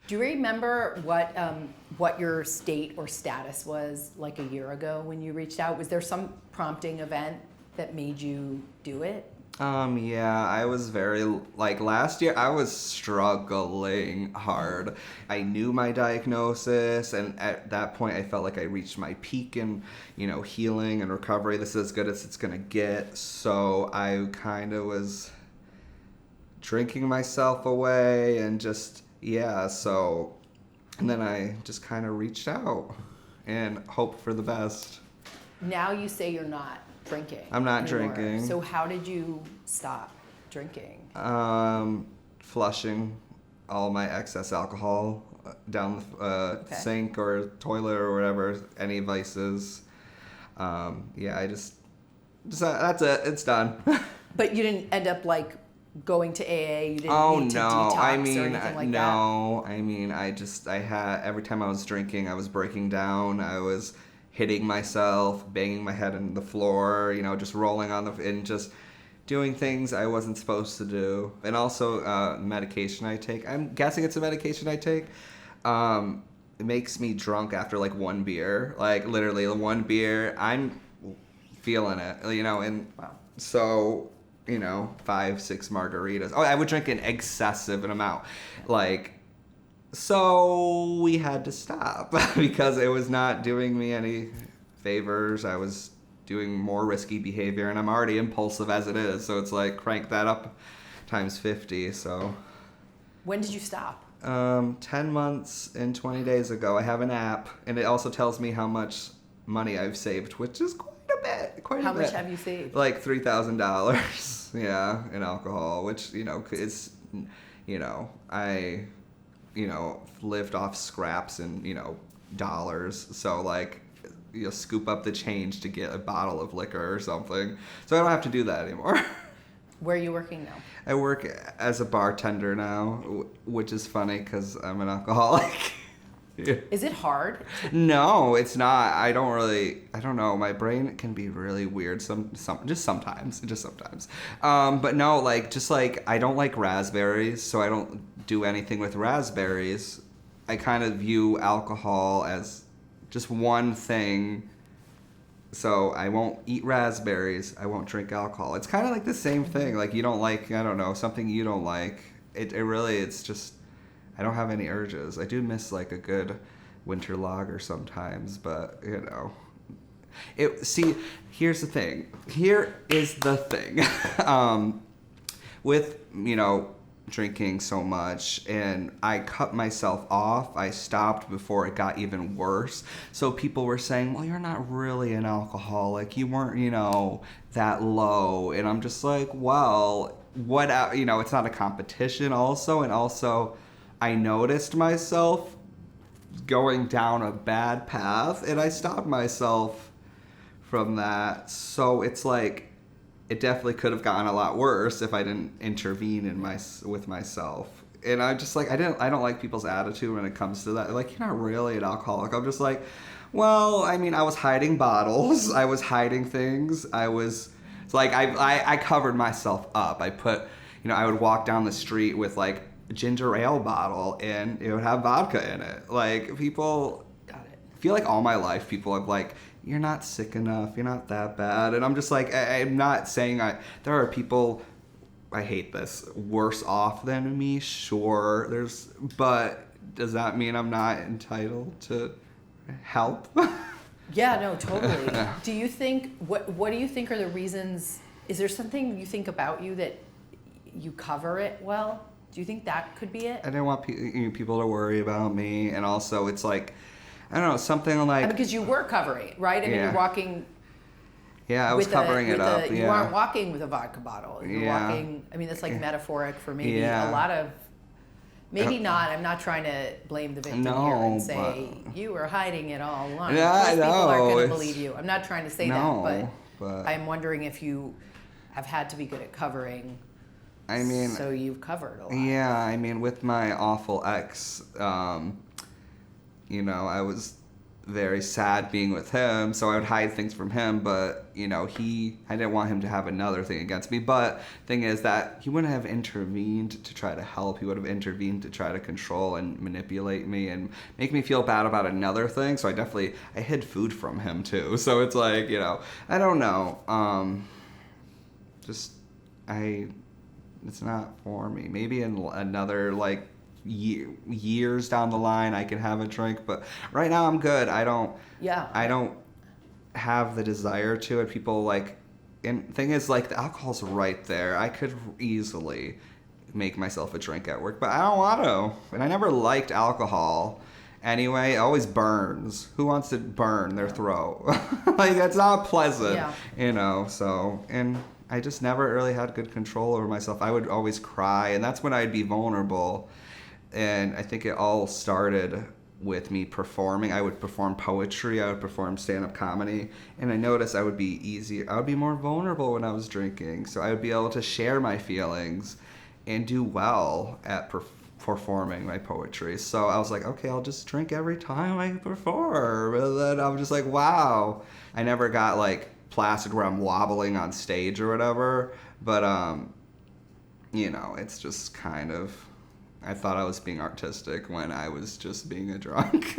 Do you remember what your state or status was like a year ago when you reached out? Was there some prompting event that made you do it? Yeah, I was last year I was struggling hard. I knew my diagnosis, and at that point I felt like I reached my peak in, healing and recovery. This is as good as it's gonna get. So I kind of was drinking myself away and and then I just kind of reached out and hoped for the best. Now you say you're not drinking. I'm not anymore. drinking. So how did you stop drinking? Flushing all my excess alcohol down the sink or toilet or whatever, any vices. I just that's it. It's done. But you didn't end up like going to AA. You didn't need to detox or anything like that. I had every time I was drinking, I was breaking down. I was hitting myself, banging my head on the floor, just rolling on and just doing things I wasn't supposed to do. And also medication I take. I'm guessing it's a medication I take. It makes me drunk after like one beer. Like literally one beer, I'm feeling it, and wow. So, 5-6 margaritas. Oh, I would drink an excessive amount. So we had to stop because it was not doing me any favors. I was doing more risky behavior, and I'm already impulsive as it is. So it's like crank that up times 50. So when did you stop? 10 months and 20 days ago. I have an app, and it also tells me how much money I've saved, which is quite a bit. How much have you saved? Like $3,000, in alcohol, which, is, I, lived off scraps and, dollars. So, scoop up the change to get a bottle of liquor or something. So I don't have to do that anymore. Where are you working now? I work as a bartender now, which is funny because I'm an alcoholic. Yeah. Is it hard? No, it's not. I don't know. My brain can be really weird just sometimes. But no, I don't like raspberries, so I don't do anything with raspberries. I kind of view alcohol as just one thing. So I won't eat raspberries. I won't drink alcohol. It's kind of like the same thing. Like you don't like, I don't know, something you don't like. It's just, I don't have any urges. I do miss like a good winter lager sometimes, but here's the thing. Here is the thing. With, drinking so much, and I cut myself off. I stopped before it got even worse. So people were saying, well, you're not really an alcoholic. You weren't, that low. And I'm just like, well, what, it's not a competition also. And also I noticed myself going down a bad path, and I stopped myself from that. So it's like, it definitely could have gotten a lot worse if I didn't intervene with myself. And I just I don't like people's attitude when it comes to that. Like, you're not really an alcoholic. I'm just like, well, I was hiding bottles. I was hiding things. I covered myself up. I put, I would walk down the street with a ginger ale bottle, and it would have vodka in it. People, got it. I feel like all my life people have you're not sick enough, you're not that bad. And I'm just I'm not saying there are people, I hate this, worse off than me, sure. But does that mean I'm not entitled to help? Yeah, no, totally. Do you think, what do you think are the reasons, is there something you think about you that you cover it well? Do you think that could be it? I didn't want people to worry about me, and also it's I don't know, something because you were covering it, right? You're walking. Yeah, I was covering it up. You aren't walking with a vodka bottle. You're walking. That's metaphoric for maybe a lot of. Maybe not. I'm not trying to blame the victim here and say you were hiding it all along. Yeah, people aren't going to believe you. I'm not trying to say but I'm wondering if you have had to be good at covering. So you've covered a lot. Yeah, with my awful ex, I was very sad being with him, so I would hide things from him, but, you know, I didn't want him to have another thing against me, but thing is that he wouldn't have intervened to try to help, he would have intervened to try to control and manipulate me and make me feel bad about another thing, so I hid food from him too, so it's like, you know, I don't know, it's not for me. Maybe in another, like, years down the line I can have a drink, but right now I'm good. I don't have the desire to it. People like, and thing is, like, the alcohol's right there. I could easily make myself a drink at work, but I don't want to, and I never liked alcohol anyway. It always burns. Who wants to burn their throat? Like, that's not pleasant, you know, so, and I just never really had good control over myself. I would always cry, and that's when I'd be vulnerable. And I think it all started with me performing. I would perform poetry, I would perform stand-up comedy, and I noticed I would be more vulnerable when I was drinking. So I would be able to share my feelings and do well at performing my poetry. So I was like, okay, I'll just drink every time I perform. And then I'm just like, wow. I never got, like, placid where I'm wobbling on stage or whatever, but you know, it's just kind of, I thought I was being artistic when I was just being a drunk.